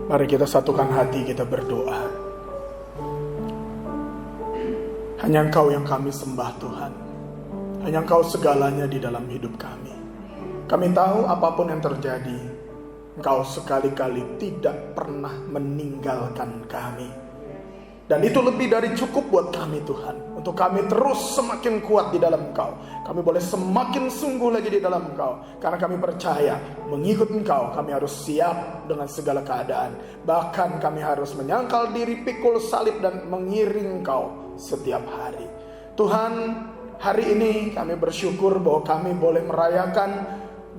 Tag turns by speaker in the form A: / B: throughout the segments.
A: Mari kita satukan hati, kita berdoa. Hanya Engkau yang kami sembah Tuhan. Hanya Engkau segalanya di dalam hidup kami. Kami tahu apapun yang terjadi, Engkau sekali-kali tidak pernah meninggalkan kami. Dan itu lebih dari cukup buat kami Tuhan. Untuk kami terus semakin kuat di dalam Engkau. Kami boleh semakin sungguh lagi di dalam Engkau. Karena kami percaya mengikut Engkau kami harus siap dengan segala keadaan. Bahkan kami harus menyangkal diri, pikul salib dan mengiring Engkau setiap hari. Tuhan, hari ini kami bersyukur bahwa kami boleh merayakan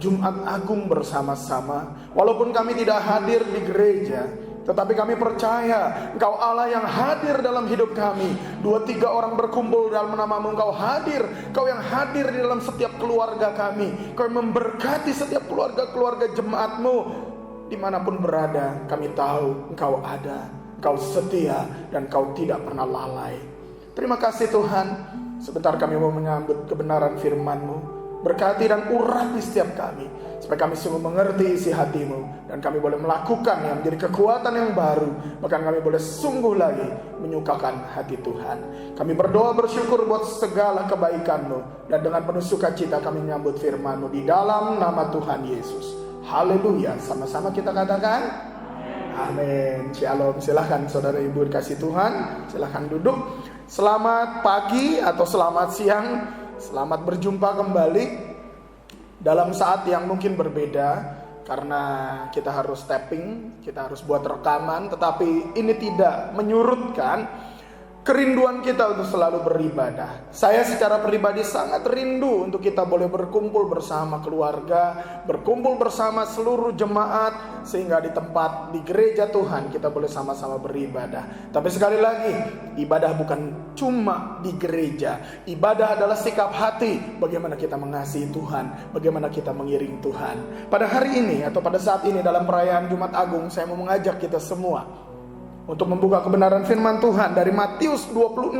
A: Jumat Agung bersama-sama. Walaupun kami tidak hadir di gereja, tetapi kami percaya Engkau Allah yang hadir dalam hidup kami. 2-3 orang berkumpul dalam nama-Mu, Engkau hadir. Engkau yang hadir di dalam setiap keluarga kami. Engkau yang memberkati setiap keluarga-keluarga jemaat-Mu. Dimanapun berada, kami tahu Engkau ada, Engkau setia, dan Engkau tidak pernah lalai. Terima kasih Tuhan. Sebentar kami mau menyambut kebenaran firman-Mu. Berkati dan urapi setiap kami, supaya kami sungguh mengerti isi hati-Mu, dan kami boleh melakukan yang menjadi kekuatan yang baru. Bahkan kami boleh sungguh lagi menyukakan hati Tuhan. Kami berdoa bersyukur buat segala kebaikan-Mu, dan dengan penuh sukacita kami menyambut firman-Mu di dalam nama Tuhan Yesus. Haleluya. Sama-sama kita katakan amin. Shalom. Silahkan saudara ibu dikasih Tuhan, silahkan duduk. Selamat pagi atau selamat siang. Selamat berjumpa kembali dalam saat yang mungkin berbeda, karena kita harus tapping, kita harus buat rekaman, tetapi ini tidak menyurutkan kerinduan kita untuk selalu beribadah. Saya secara pribadi sangat rindu untuk kita boleh berkumpul bersama keluarga, berkumpul bersama seluruh jemaat, sehingga di tempat di gereja Tuhan kita boleh sama-sama beribadah. Tapi sekali lagi, ibadah bukan cuma di gereja. Ibadah adalah sikap hati, bagaimana kita mengasihi Tuhan, bagaimana kita mengiring Tuhan. Pada hari ini atau pada saat ini dalam perayaan Jumat Agung, saya mau mengajak kita semua untuk membuka kebenaran firman Tuhan dari Matius 26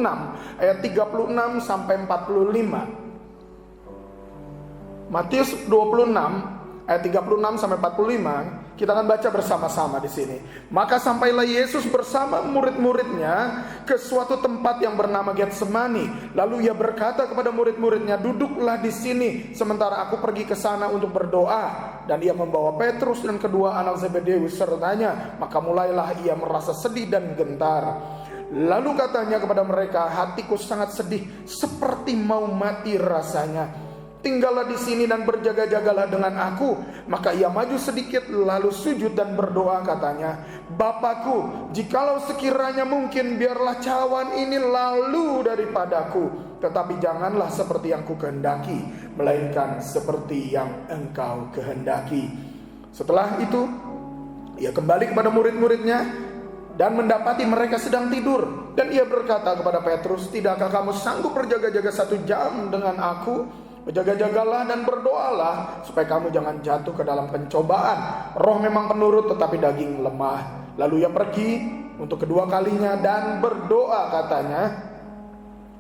A: ayat 36 sampai 45. Matius 26 ayat 36 sampai 45, kita akan baca bersama-sama di sini. Maka sampailah Yesus bersama murid-muridnya ke suatu tempat yang bernama Getsemani. Lalu ia berkata kepada murid-muridnya, "Duduklah di sini sementara aku pergi ke sana untuk berdoa." Dan ia membawa Petrus dan kedua anak Zebedeus sertanya. Maka mulailah ia merasa sedih dan gentar. Lalu katanya kepada mereka, "Hatiku sangat sedih, seperti mau mati rasanya. Tinggallah di sini dan berjaga-jagalah dengan aku." Maka ia maju sedikit lalu sujud dan berdoa katanya, "Bapakku, jikalau sekiranya mungkin, biarlah cawan ini lalu daripadaku. Tetapi janganlah seperti yang ku kehendaki, melainkan seperti yang Engkau kehendaki." Setelah itu ia kembali kepada murid-muridnya dan mendapati mereka sedang tidur. Dan ia berkata kepada Petrus, "Tidakkah kamu sanggup berjaga-jaga 1 jam dengan aku? Berjaga-jagalah dan berdoalah, supaya kamu jangan jatuh ke dalam pencobaan. Roh memang penurut, tetapi daging lemah." Lalu ia pergi untuk kedua kalinya dan berdoa katanya,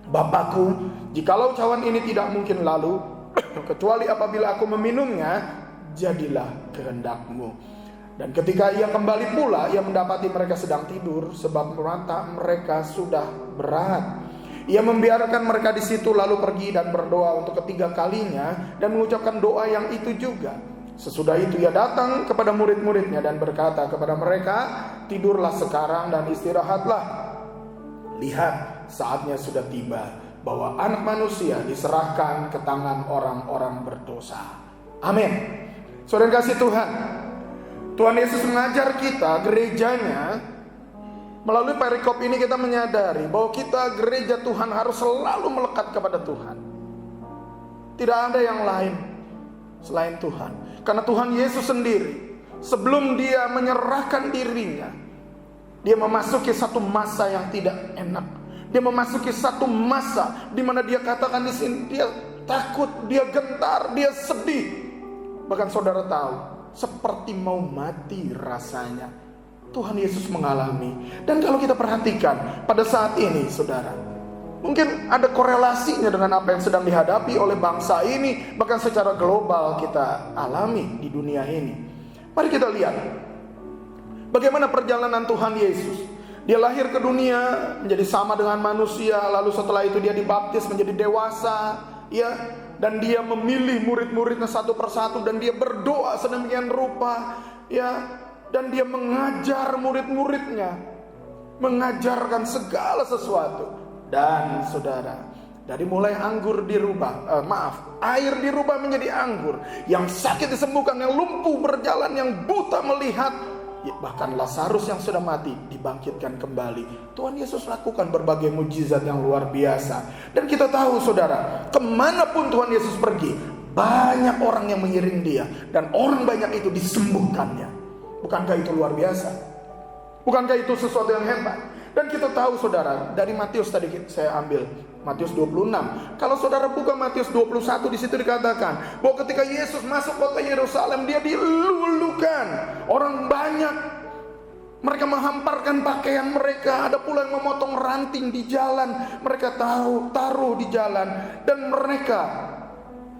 A: "Bapakku, jikalau cawan ini tidak mungkin lalu, kecuali apabila aku meminumnya, jadilah kehendak-Mu." Dan ketika ia kembali pula, ia mendapati mereka sedang tidur, sebab mata mereka sudah berat. Ia membiarkan mereka di situ lalu pergi dan berdoa untuk ketiga kalinya dan mengucapkan doa yang itu juga. Sesudah itu ia datang kepada murid-muridnya dan berkata kepada mereka, "Tidurlah sekarang dan istirahatlah. Lihat, saatnya sudah tiba bahwa Anak Manusia diserahkan ke tangan orang-orang berdosa." Amin. Saudara kasih Tuhan, Tuhan Yesus mengajar kita, gerejanya, Melalui perikop ini kita menyadari bahwa kita gereja Tuhan harus selalu melekat kepada Tuhan. Tidak ada yang lain selain Tuhan. Karena Tuhan Yesus sendiri, sebelum dia menyerahkan dirinya, dia memasuki satu masa yang tidak enak. Dia memasuki satu masa di mana dia katakan di sini, dia takut, dia gentar, dia sedih. Bahkan saudara tahu, seperti mau mati rasanya. Tuhan Yesus mengalami. Dan kalau kita perhatikan pada saat ini, saudara, mungkin ada korelasinya dengan apa yang sedang dihadapi oleh bangsa ini, bahkan secara global kita alami di dunia ini. Mari kita lihat bagaimana perjalanan Tuhan Yesus. Dia lahir ke dunia menjadi sama dengan manusia, lalu setelah itu dia dibaptis menjadi dewasa, ya, dan dia memilih murid-muridnya satu persatu, dan dia berdoa sedemikian rupa, ya, dan dia mengajar murid-muridnya, mengajarkan segala sesuatu. Dan saudara, dari mulai anggur dirubah, air dirubah menjadi anggur, yang sakit disembuhkan, yang lumpuh berjalan, yang buta melihat, bahkan Lazarus yang sudah mati dibangkitkan kembali. Tuhan Yesus lakukan berbagai mujizat yang luar biasa. Dan kita tahu saudara, kemanapun Tuhan Yesus pergi, banyak orang yang mengiring dia, dan orang banyak itu disembuhkannya. Bukankah itu luar biasa? Bukankah itu sesuatu yang hebat? Dan kita tahu saudara, dari Matius tadi saya ambil Matius 26. Kalau saudara buka Matius 21, di situ dikatakan bahwa ketika Yesus masuk kota Yerusalem, dia dilulukan. Orang banyak, mereka menghamparkan pakaian mereka. Ada pula yang memotong ranting di jalan, mereka taruh di jalan. Dan mereka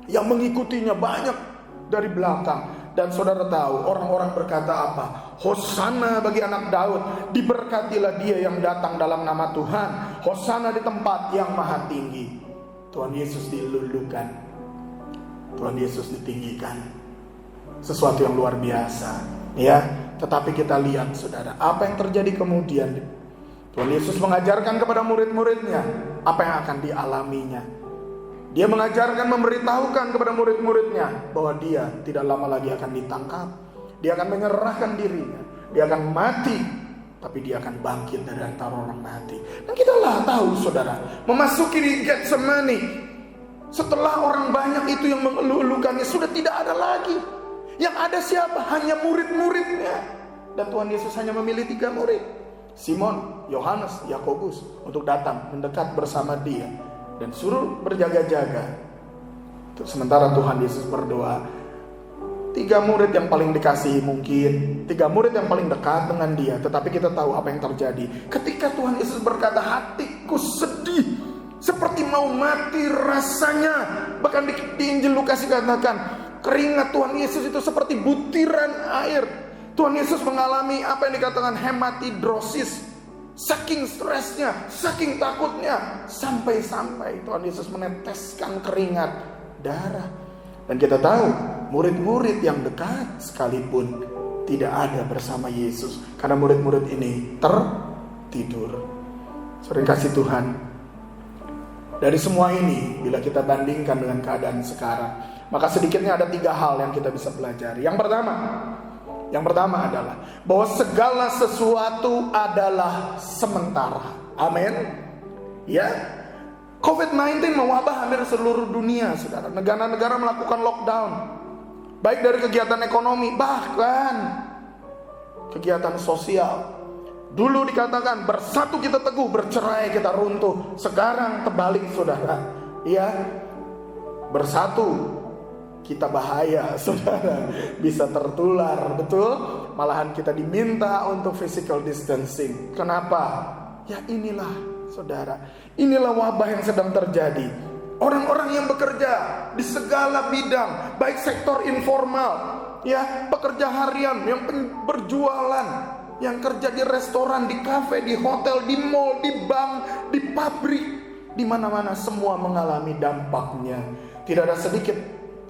A: yang mengikutinya banyak dari belakang. Dan saudara tahu, orang-orang berkata apa? Hosana bagi anak Daud, diberkatilah dia yang datang dalam nama Tuhan. Hosana di tempat yang maha tinggi. Tuhan Yesus dilulukan, Tuhan Yesus ditinggikan. Sesuatu yang luar biasa, ya. Tetapi kita lihat saudara, apa yang terjadi kemudian. Tuhan Yesus mengajarkan kepada murid-muridnya apa yang akan dialaminya. Dia mengajarkan, memberitahukan kepada murid-muridnya bahwa dia tidak lama lagi akan ditangkap. Dia akan menyerahkan dirinya. Dia akan mati, tapi dia akan bangkit dari antara orang mati. Dan kita tahu saudara, memasuki di Getsemani, setelah orang banyak itu yang mengeluh-elukannya, sudah tidak ada lagi. Yang ada siapa? Hanya murid-muridnya. Dan Tuhan Yesus hanya memilih 3 murid, Simon, Yohanes, Yakobus, untuk datang mendekat bersama dia dan suruh berjaga-jaga. Sementara Tuhan Yesus berdoa, 3 murid yang paling dikasihi mungkin, 3 murid yang paling dekat dengan dia. Tetapi kita tahu apa yang terjadi. Ketika Tuhan Yesus berkata, hatiku sedih, seperti mau mati rasanya. Bahkan di Injil Lukas dikatakan, keringat Tuhan Yesus itu seperti butiran air. Tuhan Yesus mengalami apa yang dikatakan hematidrosis. Saking stresnya, saking takutnya, sampai-sampai Tuhan Yesus meneteskan keringat darah. Dan kita tahu, murid-murid yang dekat sekalipun tidak ada bersama Yesus, karena murid-murid ini tertidur. Sering kasih Tuhan, dari semua ini, bila kita bandingkan dengan keadaan sekarang, maka sedikitnya ada 3 hal yang kita bisa pelajari. Yang pertama adalah bahwa segala sesuatu adalah sementara. Amin. Ya. COVID-19 mewabah hampir seluruh dunia, saudara. Negara-negara melakukan lockdown, baik dari kegiatan ekonomi, bahkan kegiatan sosial. Dulu dikatakan bersatu kita teguh, bercerai kita runtuh. Sekarang terbalik, saudara. Ya. Bersatu kita bahaya, saudara, bisa tertular, betul? Malahan kita diminta untuk physical distancing. Kenapa? Ya inilah, saudara, inilah wabah yang sedang terjadi. Orang-orang yang bekerja di segala bidang, baik sektor informal, ya, pekerja harian yang berjualan, yang kerja di restoran, di kafe, di hotel, di mall, di bank, di pabrik, di mana-mana semua mengalami dampaknya.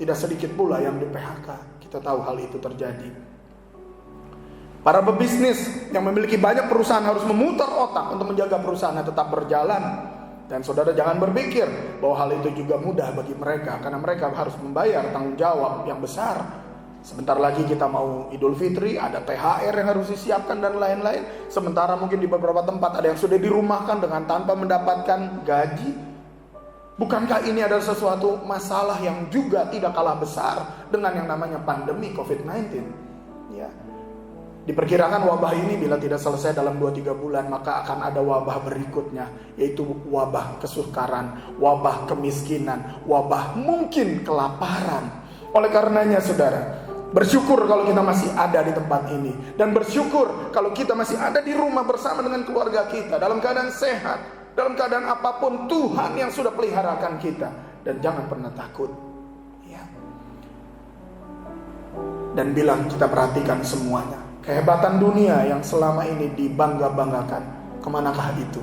A: Tidak sedikit pula yang di PHK. Kita tahu hal itu terjadi. Para pebisnis yang memiliki banyak perusahaan harus memutar otak untuk menjaga perusahaannya tetap berjalan. Dan saudara jangan berpikir bahwa hal itu juga mudah bagi mereka, karena mereka harus membayar tanggung jawab yang besar. Sebentar lagi kita mau Idul Fitri, ada THR yang harus disiapkan dan lain-lain. Sementara mungkin di beberapa tempat ada yang sudah dirumahkan dengan tanpa mendapatkan gaji. Bukankah ini adalah sesuatu masalah yang juga tidak kalah besar dengan yang namanya pandemi COVID-19? Ya. Diperkirakan wabah ini bila tidak selesai dalam 2-3 bulan, maka akan ada wabah berikutnya, yaitu wabah kesukaran, wabah kemiskinan, wabah mungkin kelaparan. Oleh karenanya saudara, bersyukur kalau kita masih ada di tempat ini, dan bersyukur kalau kita masih ada di rumah bersama dengan keluarga kita dalam keadaan sehat, dalam keadaan apapun Tuhan yang sudah peliharakan kita. Dan jangan pernah takut ya. Dan bilang kita perhatikan semuanya, kehebatan dunia yang selama ini dibangga-banggakan, kemanakah itu?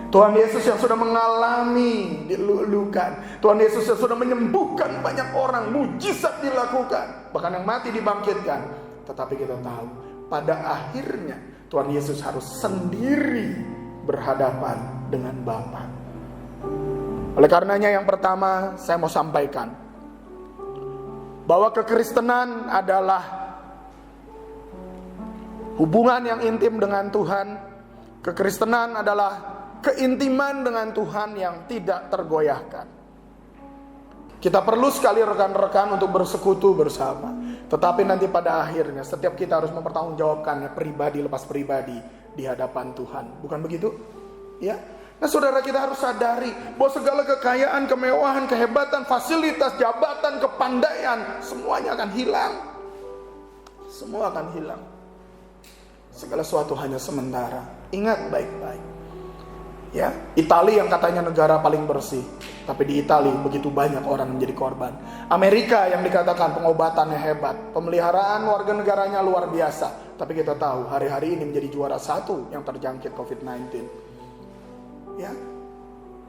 A: Tuhan Yesus yang sudah mengalami dilulukan, Tuhan Yesus yang sudah menyembuhkan banyak orang, mujizat dilakukan, bahkan yang mati dibangkitkan. Tetapi kita tahu pada akhirnya Tuhan Yesus harus sendiri berhadapan dengan Bapa. Oleh karenanya yang pertama saya mau sampaikan bahwa kekristenan adalah hubungan yang intim dengan Tuhan. Kekristenan adalah keintiman dengan Tuhan yang tidak tergoyahkan. Kita perlu sekali rekan-rekan untuk bersekutu bersama. Tetapi nanti pada akhirnya setiap kita harus mempertanggungjawabkannya pribadi lepas pribadi di hadapan Tuhan. Bukan begitu? Ya. Nah saudara, kita harus sadari bahwa segala kekayaan, kemewahan, kehebatan, fasilitas, jabatan, kepandaian, semuanya akan hilang. Semua akan hilang. Segala sesuatu hanya sementara. Ingat baik-baik. Ya, Italia yang katanya negara paling bersih, tapi di Italia begitu banyak orang menjadi korban. Amerika yang dikatakan pengobatannya hebat, pemeliharaan warga negaranya luar biasa, tapi kita tahu hari-hari ini menjadi juara 1 yang terjangkit COVID-19. Ya,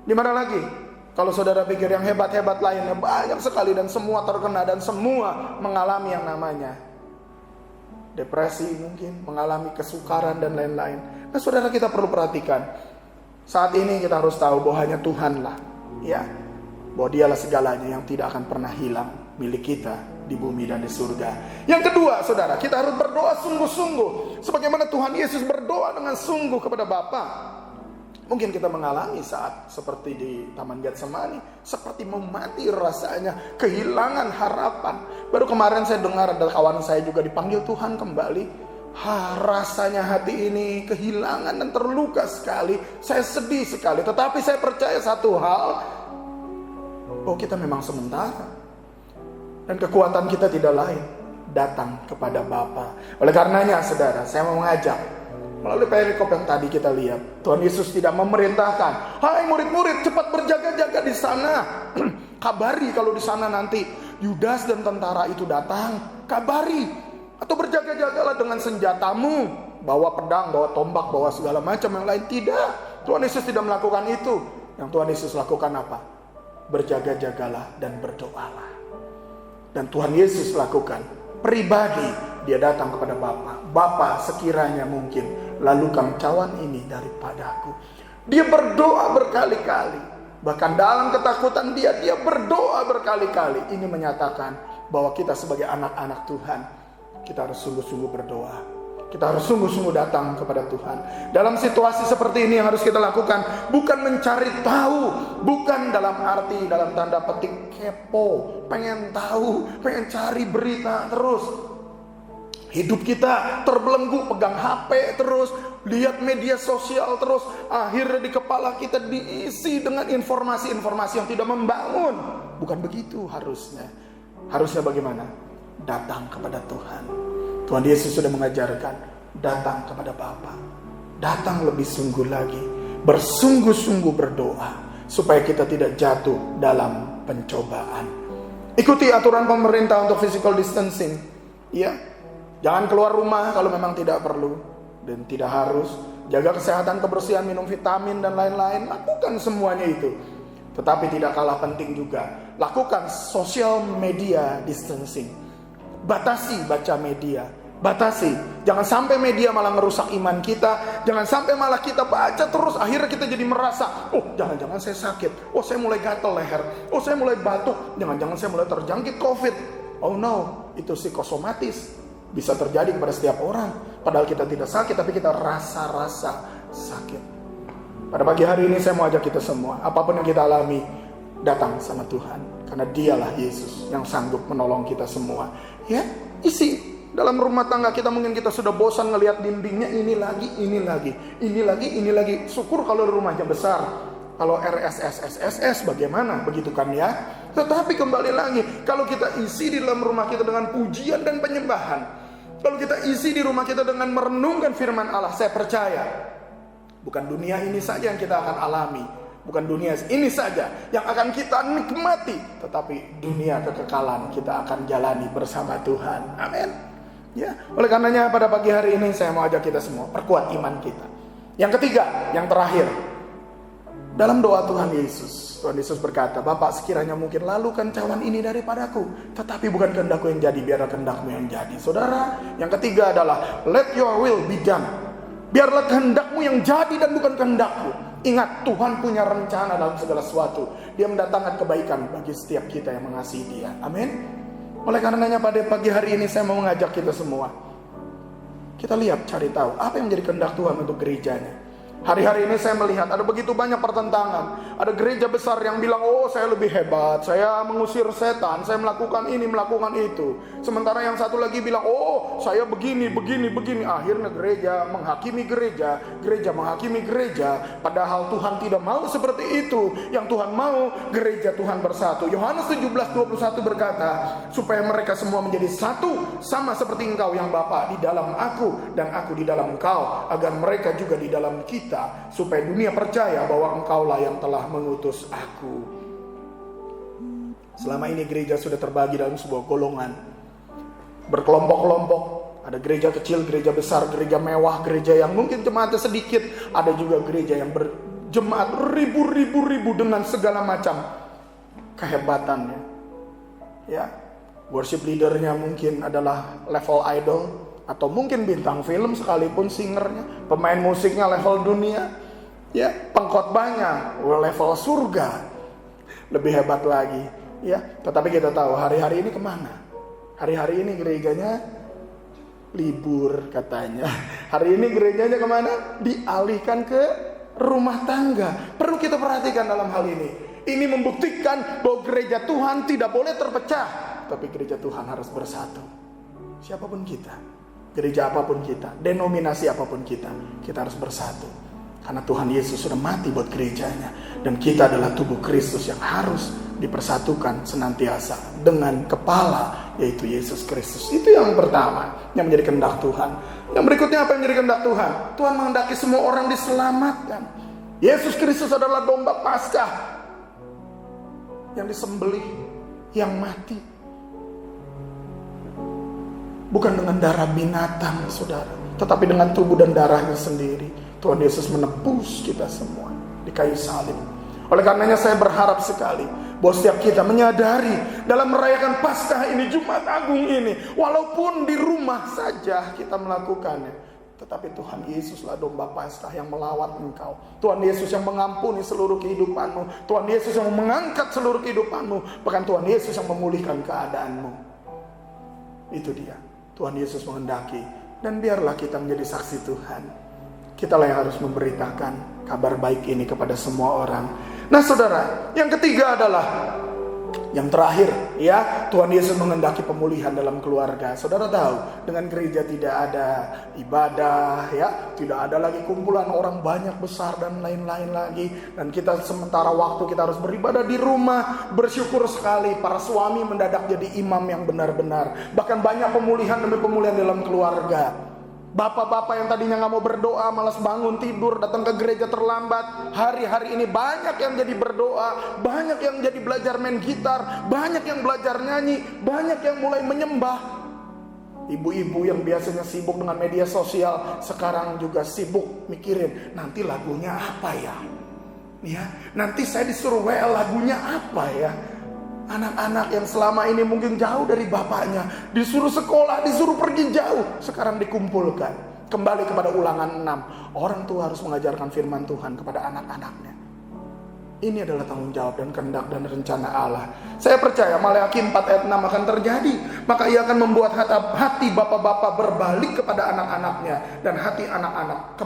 A: di mana lagi? Kalau saudara pikir yang hebat-hebat lainnya banyak sekali dan semua terkena dan semua mengalami yang namanya depresi, mungkin mengalami kesukaran dan lain-lain. Nah saudara, kita perlu perhatikan. Saat ini kita harus tahu bahwa hanya Tuhanlah, ya, bahwa Dialah segalanya yang tidak akan pernah hilang milik kita di bumi dan di surga. Yang kedua, saudara, kita harus berdoa sungguh-sungguh, sebagaimana Tuhan Yesus berdoa dengan sungguh kepada Bapa. Mungkin kita mengalami saat seperti di Taman Getsemani, seperti mau mati rasanya, kehilangan harapan. Baru kemarin saya dengar ada kawan saya juga dipanggil Tuhan kembali. Rasanya hati ini kehilangan dan terluka sekali. Saya sedih sekali. Tetapi saya percaya satu hal, bahwa kita memang sementara. Dan kekuatan kita tidak lain, datang kepada Bapa. Oleh karenanya saudara, saya mau mengajak melalui perikop yang tadi kita lihat, Tuhan Yesus tidak memerintahkan, hai murid-murid cepat berjaga-jaga di sana. Kabari kalau di sana nanti Yudas dan tentara itu datang, kabari. Atau berjaga-jagalah dengan senjatamu, bawa pedang, bawa tombak, bawa segala macam yang lain. Tidak, Tuhan Yesus tidak melakukan itu. Yang Tuhan Yesus lakukan apa? Berjaga-jagalah dan berdoalah. Dan Tuhan Yesus lakukan pribadi, dia datang kepada Bapa. Bapa, sekiranya mungkin, lalukan cawan ini daripadaku. Dia berdoa berkali-kali. Bahkan dalam ketakutan dia berdoa berkali-kali. Ini menyatakan bahwa kita sebagai anak-anak Tuhan, kita harus sungguh-sungguh berdoa. Kita harus sungguh-sungguh datang kepada Tuhan. Dalam situasi seperti ini yang harus kita lakukan, bukan mencari tahu, bukan dalam arti, dalam tanda petik kepo, pengen tahu, pengen cari berita terus. Hidup kita terbelenggu, pegang HP terus, lihat media sosial terus. Akhirnya di kepala kita diisi dengan informasi-informasi yang tidak membangun. Bukan begitu harusnya. Harusnya bagaimana? Datang kepada Tuhan. Tuhan Yesus sudah mengajarkan, datang kepada Bapa. Datang lebih sungguh lagi, bersungguh-sungguh berdoa, supaya kita tidak jatuh dalam pencobaan. Ikuti aturan pemerintah untuk physical distancing. Ya, jangan keluar rumah kalau memang tidak perlu dan tidak harus. Jaga kesehatan, kebersihan, minum vitamin dan lain-lain. Lakukan semuanya itu. Tetapi tidak kalah penting juga, lakukan social media distancing. Batasi baca media, batasi. Jangan sampai media malah merusak iman kita. Jangan sampai malah kita baca terus, akhirnya kita jadi merasa, oh jangan-jangan saya sakit, oh saya mulai gatal leher, oh saya mulai batuk, jangan-jangan saya mulai terjangkit COVID. Oh no, itu psikosomatis. Bisa terjadi kepada setiap orang. Padahal kita tidak sakit, tapi kita rasa-rasa sakit. Pada pagi hari ini saya mau ajak kita semua, apapun yang kita alami, datang sama Tuhan. Karena dialah Yesus yang sanggup menolong kita semua. Ya, isi. Dalam rumah tangga kita mungkin kita sudah bosan ngelihat dindingnya ini lagi. Syukur kalau rumahnya besar. Kalau RSS bagaimana? Begitu kan ya. Tetapi kembali lagi, kalau kita isi di dalam rumah kita dengan pujian dan penyembahan, kalau kita isi di rumah kita dengan merenungkan firman Allah, saya percaya bukan dunia ini saja yang kita akan alami, bukan dunia ini saja yang akan kita nikmati, tetapi dunia kekekalan kita akan jalani bersama Tuhan. Amin. Ya, oleh karenanya pada pagi hari ini saya mau ajak kita semua perkuat iman kita. Yang ketiga, yang terakhir, dalam doa Tuhan Yesus berkata, Bapa, sekiranya mungkin lalukan cawan ini daripadaku, tetapi bukan kehendakku yang jadi, biarlah kehendakmu yang jadi. Saudara, yang ketiga adalah let your will be done. Biarlah kehendakmu yang jadi dan bukan kehendakku. Ingat, Tuhan punya rencana dalam segala sesuatu. Dia mendatangkan kebaikan bagi setiap kita yang mengasihi Dia. Amin. Oleh karenanya pada pagi hari ini saya mau mengajak kita semua, kita lihat, cari tahu apa yang menjadi kehendak Tuhan untuk gerejanya. Hari-hari ini saya melihat ada begitu banyak pertentangan. Ada gereja besar yang bilang, oh saya lebih hebat, saya mengusir setan, saya melakukan ini, melakukan itu. Sementara yang satu lagi bilang, oh saya begini. Akhirnya gereja menghakimi gereja, gereja menghakimi gereja. Padahal Tuhan tidak mau seperti itu. Yang Tuhan mau, gereja Tuhan bersatu. Yohanes 17:21 berkata, supaya mereka semua menjadi satu, sama seperti engkau yang Bapa di dalam aku dan aku di dalam engkau, agar mereka juga di dalam kita, supaya dunia percaya bahwa engkaulah yang telah mengutus aku. Selama ini gereja sudah terbagi dalam sebuah golongan, berkelompok-kelompok. Ada gereja kecil, gereja besar, gereja mewah, gereja yang mungkin jemaatnya sedikit. Ada juga gereja yang berjemaat ribu dengan segala macam kehebatannya. Ya, worship leadernya mungkin adalah level idol, atau mungkin bintang film sekalipun singernya, pemain musiknya level dunia, ya, pengkhotbahnya level surga, lebih hebat lagi, ya. Tetapi kita tahu hari-hari ini kemana? Hari-hari ini gerejanya libur katanya. Hari ini gerejanya kemana? Dialihkan ke rumah tangga. Perlu kita perhatikan dalam hal ini. Ini membuktikan bahwa gereja Tuhan tidak boleh terpecah, tapi gereja Tuhan harus bersatu. Siapapun kita, gereja apapun kita, denominasi apapun kita harus bersatu. Karena Tuhan Yesus sudah mati buat gerejanya. Dan kita adalah tubuh Kristus yang harus dipersatukan senantiasa dengan kepala, yaitu Yesus Kristus. Itu yang pertama, yang menjadi kehendak Tuhan. Yang berikutnya apa yang menjadi kehendak Tuhan? Tuhan menghendaki semua orang diselamatkan. Yesus Kristus adalah domba Paskah yang disembelih, yang mati. Bukan dengan darah binatang, saudara, tetapi dengan tubuh dan darahnya sendiri. Tuhan Yesus menebus kita semua di kayu salib. Oleh karenanya saya berharap sekali bahwa setiap kita menyadari dalam merayakan Paskah ini, Jumat Agung ini, walaupun di rumah saja kita melakukannya, tetapi Tuhan Yesuslah domba Paskah yang melawat engkau. Tuhan Yesus yang mengampuni seluruh kehidupanmu. Tuhan Yesus yang mengangkat seluruh kehidupanmu. Bahkan Tuhan Yesus yang memulihkan keadaanmu. Itu dia, Tuhan Yesus menghendaki. Dan biarlah kita menjadi saksi Tuhan. Kitalah yang harus memberitakan kabar baik ini kepada semua orang. Nah saudara, yang ketiga adalah yang terakhir, ya, Tuhan Yesus menghendaki pemulihan dalam keluarga. Saudara tahu, dengan gereja tidak ada ibadah, ya, tidak ada lagi kumpulan orang banyak besar dan lain-lain lagi. Dan kita sementara waktu kita harus beribadah di rumah. Bersyukur sekali para suami mendadak jadi imam yang benar-benar. Bahkan banyak pemulihan demi pemulihan dalam keluarga. Bapak-bapak yang tadinya gak mau berdoa, malas bangun tidur, datang ke gereja terlambat. Hari-hari ini banyak yang jadi berdoa, banyak yang jadi belajar main gitar, banyak yang belajar nyanyi, banyak yang mulai menyembah. Ibu-ibu yang biasanya sibuk dengan media sosial, sekarang juga sibuk mikirin, nanti lagunya apa ya? Nanti saya disuruh WL lagunya apa ya? Anak-anak yang selama ini mungkin jauh dari bapaknya, disuruh sekolah, disuruh pergi jauh, sekarang dikumpulkan. Kembali kepada Ulangan 6, orang tua harus mengajarkan firman Tuhan kepada anak-anaknya. Ini adalah tanggung jawab dan kehendak dan rencana Allah. Saya percaya Maleakhi 4 ayat 6 akan terjadi. Maka ia akan membuat hati bapak-bapak berbalik kepada anak-anaknya, dan hati anak-anak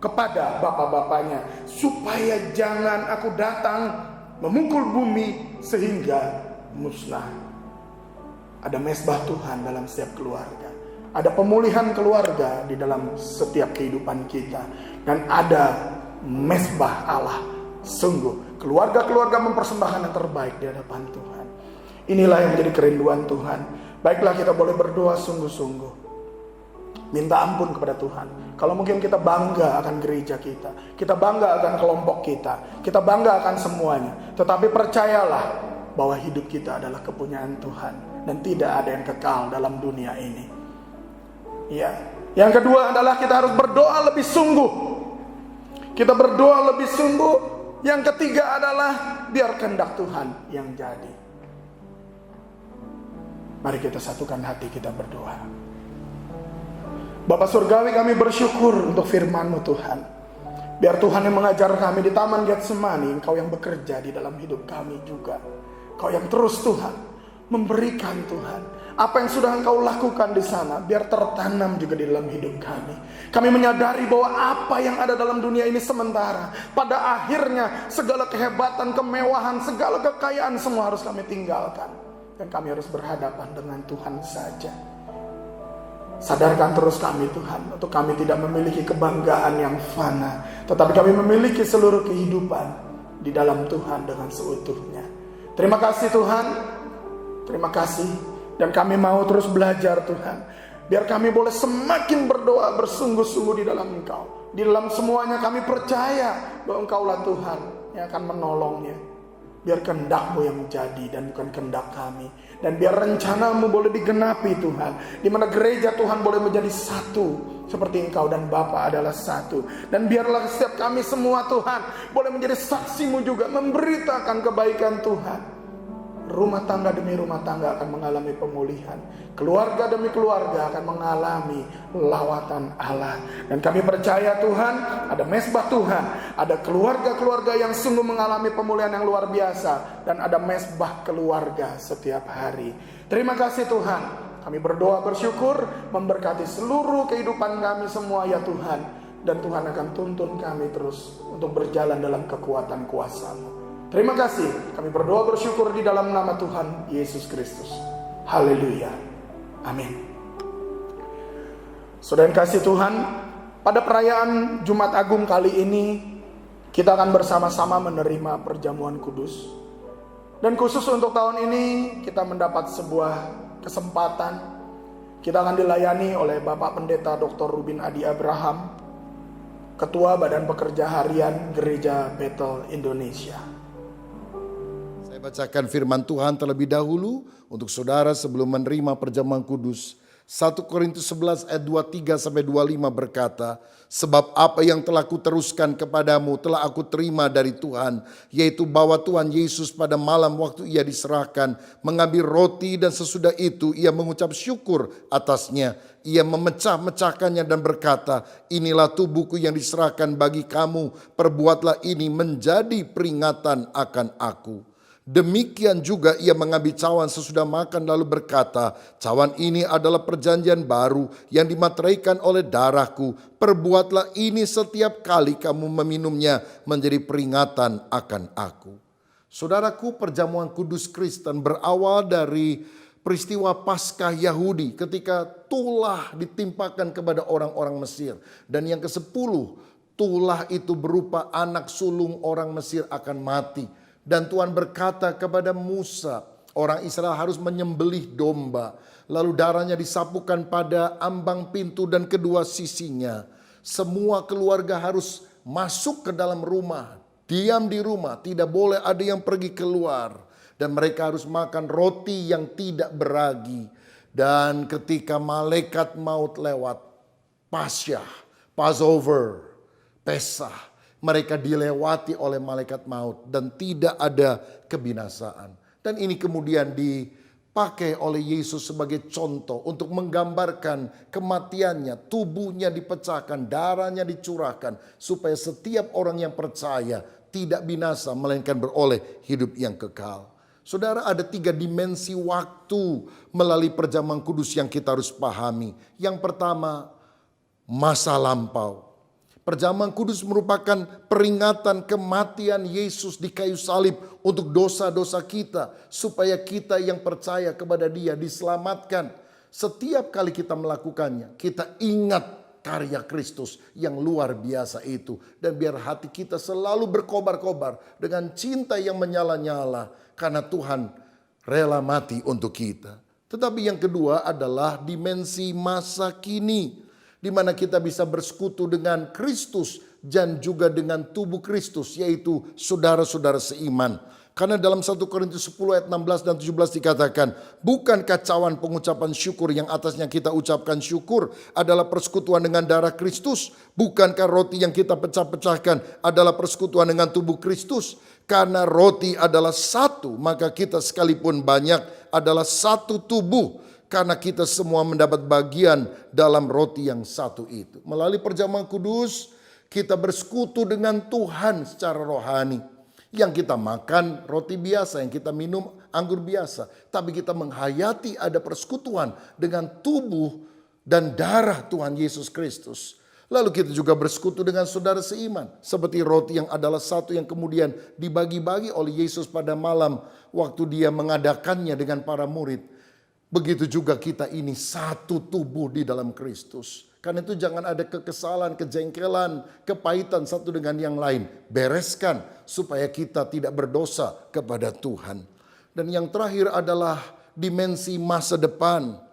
A: kepada bapak-bapaknya, supaya jangan aku datang memukul bumi sehingga musnah. Ada mesbah Tuhan dalam setiap keluarga. Ada pemulihan keluarga di dalam setiap kehidupan kita. Dan ada mesbah Allah. Sungguh keluarga-keluarga mempersembahkan yang terbaik di hadapan Tuhan. Inilah yang menjadi kerinduan Tuhan. Baiklah, kita boleh berdoa sungguh-sungguh, minta ampun kepada Tuhan. Kalau mungkin kita bangga akan gereja kita bangga akan kelompok kita bangga akan semuanya. Tetapi percayalah bahwa hidup kita adalah kepunyaan Tuhan, dan tidak ada yang kekal dalam dunia ini. Ya. Yang kedua adalah kita harus berdoa lebih sungguh. Kita berdoa lebih sungguh. Yang ketiga adalah biar kehendak Tuhan yang jadi. Mari kita satukan hati kita berdoa. Bapa Surgawi, kami bersyukur untuk firman-Mu Tuhan. Biar Tuhan yang mengajar kami di Taman Getsemani, Engkau yang bekerja di dalam hidup kami juga. Engkau yang terus Tuhan memberikan Tuhan apa yang sudah Engkau lakukan di sana, biar tertanam juga di dalam hidup kami. Kami menyadari bahwa apa yang ada dalam dunia ini sementara. Pada akhirnya segala kehebatan, kemewahan, segala kekayaan semua harus kami tinggalkan, dan kami harus berhadapan dengan Tuhan saja. Sadarkan terus kami Tuhan, untuk kami tidak memiliki kebanggaan yang fana, tetapi kami memiliki seluruh kehidupan di dalam Tuhan dengan seutuhnya. Terima kasih Tuhan, terima kasih. Dan kami mau terus belajar Tuhan, biar kami boleh semakin berdoa bersungguh-sungguh di dalam Engkau. Di dalam semuanya kami percaya bahwa Engkaulah Tuhan yang akan menolongnya. Biar kehendak-Mu yang jadi dan bukan kehendak kami. Dan biar rencana-Mu boleh digenapi Tuhan, di mana gereja Tuhan boleh menjadi satu, seperti Engkau dan Bapa adalah satu. Dan biarlah setiap kami semua Tuhan boleh menjadi saksi-Mu juga, memberitakan kebaikan Tuhan. Rumah tangga demi rumah tangga akan mengalami pemulihan. Keluarga demi keluarga akan mengalami lawatan Allah. Dan kami percaya Tuhan, ada mesbah Tuhan, ada keluarga-keluarga yang sungguh mengalami pemulihan yang luar biasa, dan ada mesbah keluarga setiap hari. Terima kasih Tuhan. Kami berdoa bersyukur, memberkati seluruh kehidupan kami semua ya Tuhan. Dan Tuhan akan tuntun kami terus untuk berjalan dalam kekuatan kuasa-Mu. Terima kasih, kami berdoa bersyukur di dalam nama Tuhan Yesus Kristus. Haleluya. Amin. Saudara yang kasih Tuhan, pada perayaan Jumat Agung kali ini, kita akan bersama-sama menerima perjamuan kudus. Dan khusus untuk tahun ini, kita mendapat sebuah kesempatan. Kita akan dilayani oleh Bapak Pendeta Dr. Rubin Adi Abraham, Ketua Badan Pekerja Harian Gereja Bethel Indonesia.
B: Saya bacakan firman Tuhan terlebih dahulu untuk saudara sebelum menerima perjamuan kudus. 1 Korintus 11 ayat 23-25 berkata, sebab apa yang telah kuteruskan kepadamu telah aku terima dari Tuhan, yaitu bahwa Tuhan Yesus pada malam waktu ia diserahkan, mengambil roti dan sesudah itu ia mengucap syukur atasnya. Ia memecah-mecahkannya dan berkata, inilah tubuhku yang diserahkan bagi kamu, perbuatlah ini menjadi peringatan akan aku. Demikian juga ia mengambil cawan sesudah makan lalu berkata, cawan ini adalah perjanjian baru yang dimateraikan oleh darahku. Perbuatlah ini setiap kali kamu meminumnya menjadi peringatan akan aku. Saudaraku, perjamuan kudus Kristen berawal dari peristiwa Paskah Yahudi ketika tulah ditimpakan kepada orang-orang Mesir. Dan yang ke-10, tulah itu berupa anak sulung orang Mesir akan mati. Dan Tuhan berkata kepada Musa, orang Israel harus menyembelih domba. Lalu darahnya disapukan pada ambang pintu dan kedua sisinya. Semua keluarga harus masuk ke dalam rumah, diam di rumah, tidak boleh ada yang pergi keluar. Dan mereka harus makan roti yang tidak beragi. Dan ketika malaikat maut lewat, Pasyah, Passover, Pesah, mereka dilewati oleh malaikat maut dan tidak ada kebinasaan. Dan ini kemudian dipakai oleh Yesus sebagai contoh untuk menggambarkan kematiannya, tubuhnya dipecahkan, darahnya dicurahkan supaya setiap orang yang percaya tidak binasa, melainkan beroleh hidup yang kekal. Saudara, ada 3 dimensi waktu melalui perjamuan kudus yang kita harus pahami. Yang pertama, masa lampau. Perjamuan kudus merupakan peringatan kematian Yesus di kayu salib untuk dosa-dosa kita, supaya kita yang percaya kepada Dia diselamatkan. Setiap kali kita melakukannya, kita ingat karya Kristus yang luar biasa itu. Dan biar hati kita selalu berkobar-kobar dengan cinta yang menyala-nyala, karena Tuhan rela mati untuk kita. Tetapi yang kedua adalah dimensi masa kini, di mana kita bisa bersekutu dengan Kristus dan juga dengan tubuh Kristus, yaitu saudara-saudara seiman. Karena dalam 1 Korintus 10 ayat 16 dan 17 dikatakan, bukankah cawan pengucapan syukur yang atasnya kita ucapkan syukur adalah persekutuan dengan darah Kristus? Bukankah roti yang kita pecah-pecahkan adalah persekutuan dengan tubuh Kristus? Karena roti adalah satu, maka kita sekalipun banyak adalah satu tubuh. Karena kita semua mendapat bagian dalam roti yang satu itu. Melalui perjamuan kudus, kita bersekutu dengan Tuhan secara rohani. Yang kita makan roti biasa, yang kita minum anggur biasa. Tapi kita menghayati ada persekutuan dengan tubuh dan darah Tuhan Yesus Kristus. Lalu kita juga bersekutu dengan saudara seiman. Seperti roti yang adalah satu yang kemudian dibagi-bagi oleh Yesus pada malam waktu Dia mengadakannya dengan para murid. Begitu juga kita ini satu tubuh di dalam Kristus. Karena itu jangan ada kekesalan, kejengkelan, kepahitan satu dengan yang lain. Bereskan supaya kita tidak berdosa kepada Tuhan. Dan yang terakhir adalah dimensi masa depan.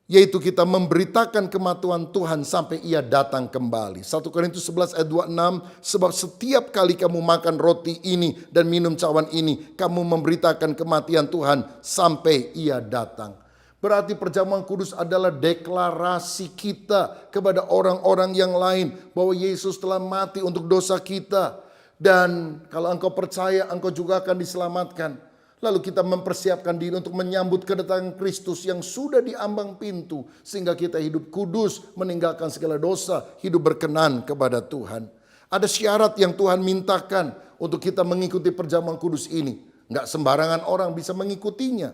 B: Yaitu kita memberitakan kematian Tuhan sampai Ia datang kembali. 1 Korintus 11 ayat 26, sebab setiap kali kamu makan roti ini dan minum cawan ini, kamu memberitakan kematian Tuhan sampai Ia datang. Berarti perjamuan kudus adalah deklarasi kita kepada orang-orang yang lain bahwa Yesus telah mati untuk dosa kita. Dan kalau engkau percaya, engkau juga akan diselamatkan. Lalu kita mempersiapkan diri untuk menyambut kedatangan Kristus yang sudah di ambang pintu. Sehingga kita hidup kudus, meninggalkan segala dosa, hidup berkenan kepada Tuhan. Ada syarat yang Tuhan mintakan untuk kita mengikuti perjamuan kudus ini. Enggak sembarangan orang bisa mengikutinya.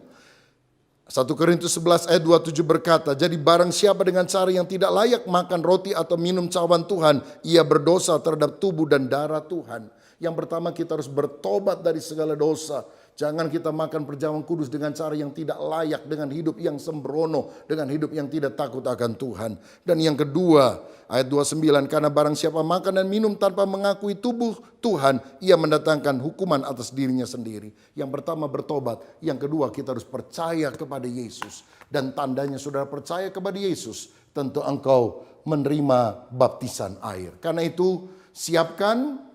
B: 1 Korintus 11 ayat 27 berkata, jadi barang siapa dengan cara yang tidak layak makan roti atau minum cawan Tuhan, ia berdosa terhadap tubuh dan darah Tuhan. Yang pertama, kita harus bertobat dari segala dosa. Jangan kita makan perjamuan kudus dengan cara yang tidak layak, dengan hidup yang sembrono, dengan hidup yang tidak takut akan Tuhan. Dan yang kedua, ayat 29, karena barang siapa makan dan minum tanpa mengakui tubuh Tuhan, ia mendatangkan hukuman atas dirinya sendiri. Yang pertama bertobat, yang kedua kita harus percaya kepada Yesus. Dan tandanya saudara percaya kepada Yesus, tentu engkau menerima baptisan air. Karena itu siapkan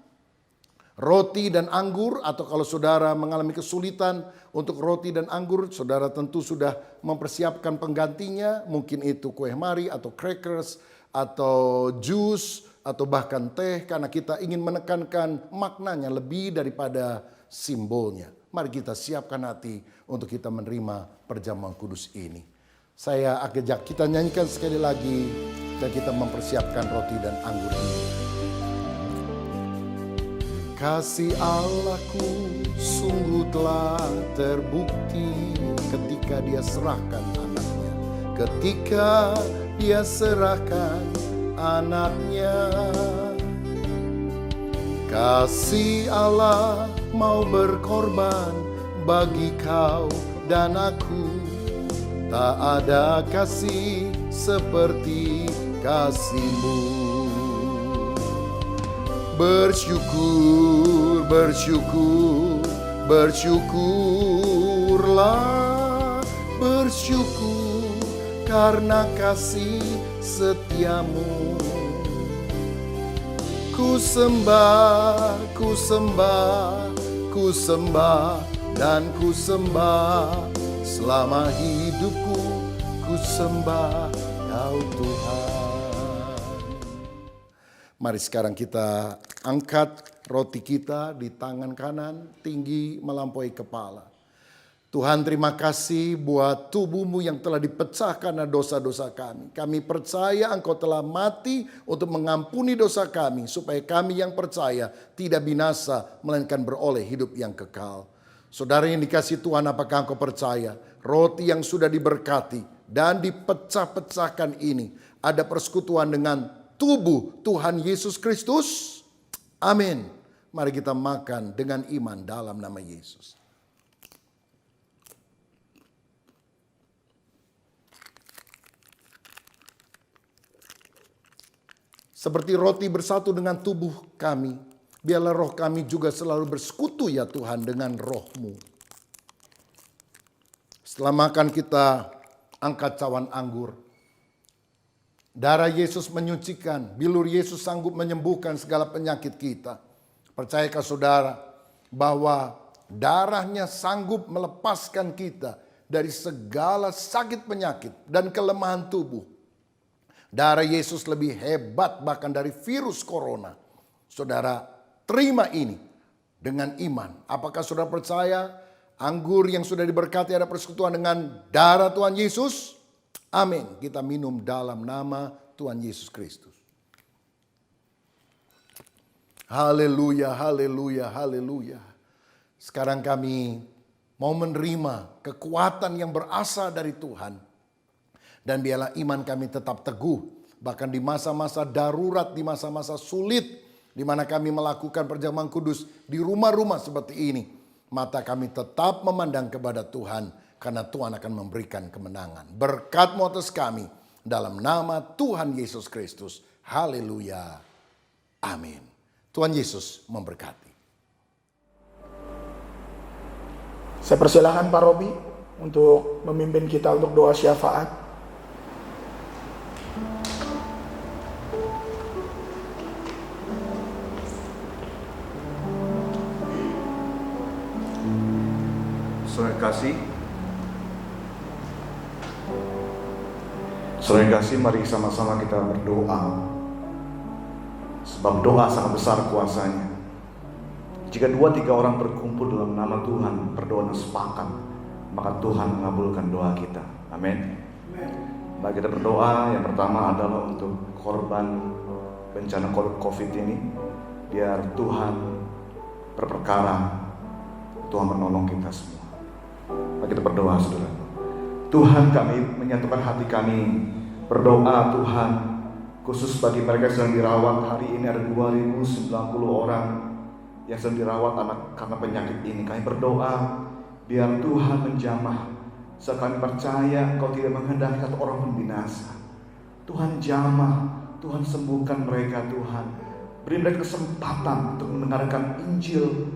B: roti dan anggur, atau kalau saudara mengalami kesulitan untuk roti dan anggur, saudara tentu sudah mempersiapkan penggantinya. Mungkin itu kue mari atau crackers atau jus atau bahkan teh, karena kita ingin menekankan maknanya lebih daripada simbolnya. Mari kita siapkan hati untuk kita menerima perjamuan kudus ini. Saya ajak kita nyanyikan sekali lagi dan kita mempersiapkan roti dan anggur ini. Kasih Allahku sungguh telah terbukti ketika Dia serahkan anaknya. Ketika Dia serahkan anaknya. Kasih Allah mau berkorban bagi kau dan aku. Tak ada kasih seperti kasih-Mu. Bersyukur, bersyukur, bersyukurlah, bersyukur karena kasih setiamu. Ku sembah, ku sembah, ku sembah dan ku sembah. Selama hidupku ku sembah Kau Tuhan. Mari sekarang kita angkat roti kita di tangan kanan tinggi melampaui kepala. Tuhan, terima kasih buat tubuh-Mu yang telah dipecah karena dosa-dosa kami. Kami percaya Engkau telah mati untuk mengampuni dosa kami, supaya kami yang percaya tidak binasa, melainkan beroleh hidup yang kekal. Saudara yang dikasihi Tuhan, apakah engkau percaya roti yang sudah diberkati dan dipecah-pecahkan ini ada persekutuan dengan tubuh Tuhan Yesus Kristus? Amin. Mari kita makan dengan iman dalam nama Yesus. Seperti roti bersatu dengan tubuh kami, biarlah roh kami juga selalu bersekutu ya Tuhan dengan roh-Mu. Setelah makan kita angkat cawan anggur. Darah Yesus menyucikan, bilur Yesus sanggup menyembuhkan segala penyakit kita. Percayakah saudara bahwa darahnya sanggup melepaskan kita dari segala sakit penyakit dan kelemahan tubuh. Darah Yesus lebih hebat bahkan dari virus corona. Saudara, terima ini dengan iman. Apakah saudara percaya anggur yang sudah diberkati ada persekutuan dengan darah Tuhan Yesus? Amin. Kita minum dalam nama Tuhan Yesus Kristus. Haleluya, haleluya, haleluya. Sekarang kami mau menerima kekuatan yang berasal dari Tuhan. Dan biarlah iman kami tetap teguh. Bahkan di masa-masa darurat, di masa-masa sulit. Di mana kami melakukan perjamuan kudus di rumah-rumah seperti ini. Mata kami tetap memandang kepada Tuhan. Karena Tuhan akan memberikan kemenangan. Berkat-Mu atas kami. Dalam nama Tuhan Yesus Kristus. Haleluya. Amin. Tuhan Yesus memberkati.
A: Saya persilahkan Pak Robi untuk memimpin kita untuk doa syafaat.
C: Saudara yang kasih, mari sama-sama kita berdoa. Sebab doa sangat besar kuasanya. Jika 2-3 orang berkumpul dalam nama Tuhan, berdoa dan sepakat, maka Tuhan mengabulkan doa kita. Amin. Mari kita berdoa. Yang pertama adalah untuk korban bencana COVID ini. Biar Tuhan berperkara, Tuhan menolong kita semua. Mari kita berdoa, saudara. Tuhan, kami menyatukan hati kami berdoa, Tuhan, khusus bagi mereka yang sedang dirawat. Hari ini ada 2090 orang yang sedang dirawat karena penyakit ini. Kami berdoa biar Tuhan menjamah. Sebab kami percaya Kau tidak menghendaki satu orang pun binasa. Tuhan jamah, Tuhan sembuhkan mereka. Tuhan beri mereka kesempatan untuk mendengarkan Injil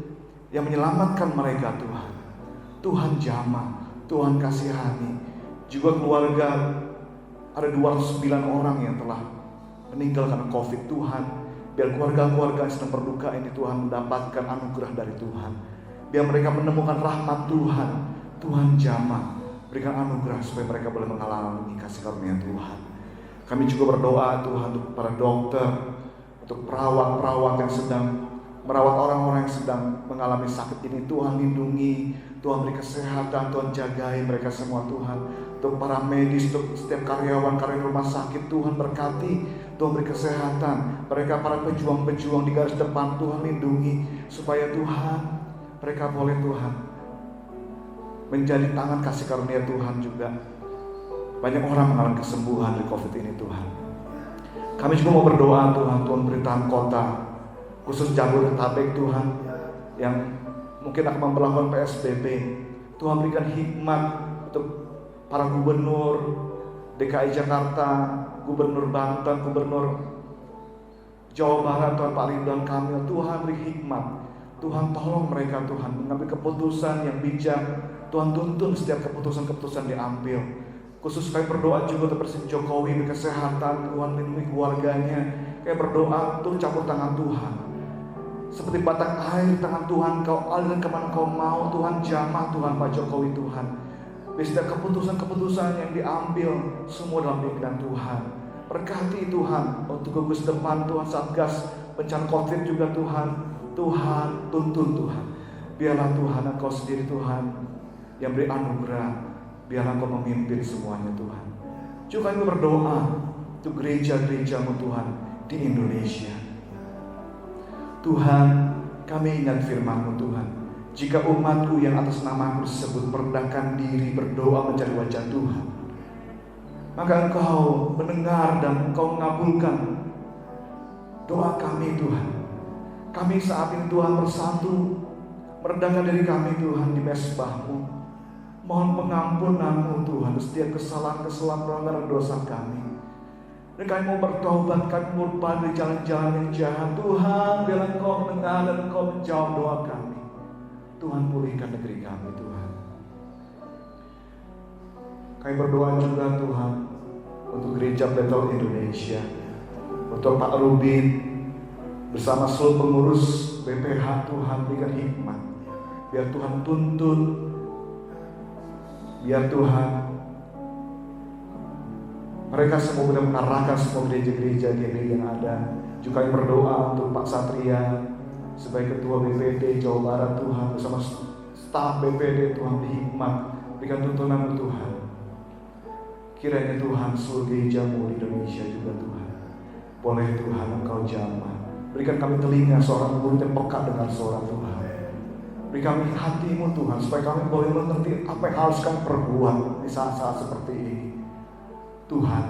C: yang menyelamatkan mereka. Tuhan, Tuhan jamah, Tuhan kasihani. Juga keluarga, ada 209 orang yang telah meninggal karena COVID. Tuhan, biar keluarga-keluarga yang sedang berduka ini Tuhan mendapatkan anugerah dari Tuhan. Biar mereka menemukan rahmat Tuhan. Tuhan jamah, berikan anugerah supaya mereka boleh mengalami kasih karunia Tuhan. Kami juga berdoa Tuhan untuk para dokter, untuk perawat-perawat yang sedang merawat orang-orang yang sedang mengalami sakit ini. Tuhan lindungi, Tuhan beri kesehatan, Tuhan jagai mereka semua Tuhan. Untuk para medis, untuk setiap karyawan-karyawan rumah sakit, Tuhan berkati, Tuhan beri kesehatan. Mereka para pejuang-pejuang di garis depan, Tuhan lindungi. Supaya Tuhan, mereka boleh Tuhan menjadi tangan kasih karunia Tuhan juga. Banyak orang mengalami kesembuhan dari COVID ini Tuhan. Kami juga mau berdoa Tuhan, Tuhan beritahan kota, khusus Jabodetabek Tuhan, yang mungkin akan memperlakukan PSBB. Tuhan berikan hikmat untuk para gubernur DKI Jakarta, gubernur Banten, gubernur Jawa Barat, Tuhan Pak Ridwan Kamil. Tuhan beri hikmat, Tuhan tolong mereka Tuhan mengambil keputusan yang bijak. Tuhan tuntun setiap keputusan-keputusan diambil. Khusus kami berdoa juga untuk Presiden Jokowi beri kesehatan, Tuhan lindungi keluarganya. Kami berdoa turun campur tangan Tuhan. Seperti batang air di tangan Tuhan, Kau alirkan kemana Kau mau. Tuhan jamah Tuhan Pak Jokowi Tuhan. Setiap keputusan-keputusan yang diambil semua dalam pimpinan Tuhan. Berkati Tuhan untuk gugus depan Tuhan, Satgas bencana COVID juga Tuhan. Tuhan tuntun Tuhan. Biarlah Tuhan Engkau sendiri Tuhan yang beri anugerah. Biarlah Engkau memimpin semuanya Tuhan. Juga kami berdoa untuk gereja-gereja-Mu Tuhan di Indonesia. Tuhan, kami ingat firman-Mu Tuhan. Jika umat-Ku yang atas nama-Ku tersebut merendahkan diri, berdoa mencari wajah Tuhan, maka Engkau mendengar dan Engkau mengabulkan doa kami Tuhan. Kami saat ini Tuhan bersatu merendahkan diri kami Tuhan di mezbah-Mu. Mohon pengampunan-Mu Tuhan setiap kesalahan-kesalahan pelanggaran dosa kami. Dan kami mau bertobat, kami mau berubah dari jalan-jalan yang jahat. Tuhan, biarlah Engkau mendengar dan Engkau menjawab doa kami. Tuhan, pulihkan negeri kami Tuhan. Kami berdoa juga Tuhan untuk gereja Bethel Indonesia, untuk Pak Rubin bersama seluruh pengurus BPH. Tuhan, berikan hikmat. Biar Tuhan tuntun, biar Tuhan mereka semua benar mengarahkan semua gereja-gereja yang ada. Juga kami berdoa untuk Pak Satria sebagai Ketua BPD Jawa Barat Tuhan, bersama staf BPD Tuhan, hikmat, berikan tuntunan Tuhan. Kiranya Tuhan seluruh gereja-Mu di Indonesia juga Tuhan, boleh Tuhan Engkau jamah. Berikan kami telinga seorang murid yang peka dengan suara Tuhan. Beri kami hati-Mu Tuhan, supaya kami boleh mengerti apa yang harus kami perbuat di saat-saat seperti ini. Tuhan,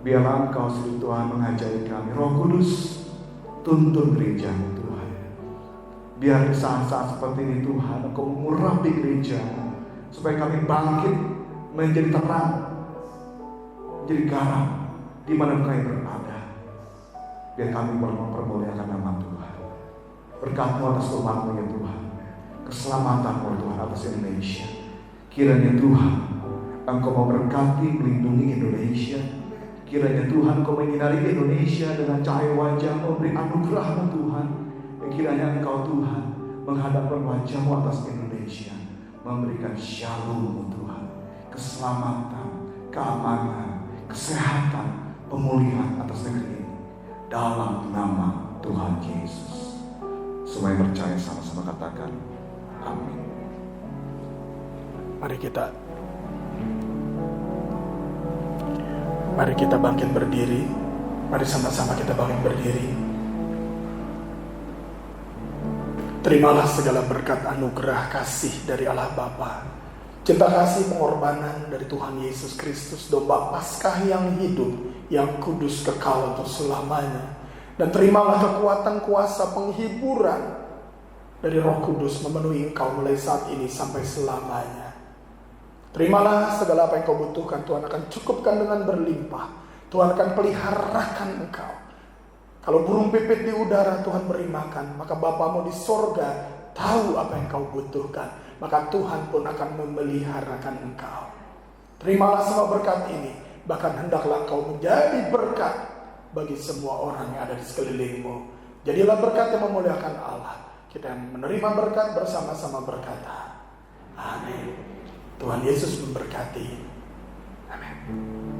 C: biarlah Engkau sendiri Tuhan mengajari kami. Roh Kudus, tuntun gereja-Mu Tuhan. Biar di saat-saat seperti ini Tuhan, Engkau mengurapi gereja-Mu, supaya kami bangkit menjadi terang, menjadi garam di mana kami berada. Biar kami mempermuliakan nama Tuhan. Berkat-Mu atas umat-Mu ya Tuhan, keselamatan-Mu Tuhan atas Indonesia. Kiranya Tuhan Engkau memberkati, melindungi Indonesia. Kiranya Tuhan Engkau menyinari Indonesia dengan cahaya wajah-Mu, beri anugerah-Mu Tuhan. Dan kiranya Engkau Tuhan menghadapkan wajah-Mu atas Indonesia, memberikan shalom-Mu Tuhan, keselamatan, keamanan, kesehatan, pemulihan atas negeri ini, dalam nama Tuhan Yesus. Semua yang percaya sama-sama katakan amin.
A: Mari kita bangkit berdiri. Mari sama-sama kita bangkit berdiri. Terimalah segala berkat anugerah kasih dari Allah Bapa, cinta kasih pengorbanan dari Tuhan Yesus Kristus, domba Paskah yang hidup, yang kudus kekal untuk selamanya. Dan terimalah kekuatan kuasa penghiburan dari Roh Kudus memenuhi engkau mulai saat ini sampai selamanya. Terimalah segala apa yang kau butuhkan, Tuhan akan cukupkan dengan berlimpah. Tuhan akan peliharakan engkau. Kalau burung pipit di udara Tuhan beri makan, maka Bapamu di sorga tahu apa yang kau butuhkan. Maka Tuhan pun akan memeliharakan engkau. Terimalah semua berkat ini. Bahkan hendaklah engkau menjadi berkat bagi semua orang yang ada di sekelilingmu. Jadilah berkat yang memuliakan Allah. Kita yang menerima berkat bersama-sama berkata, amin. Tuhan Yesus memberkati. Amin.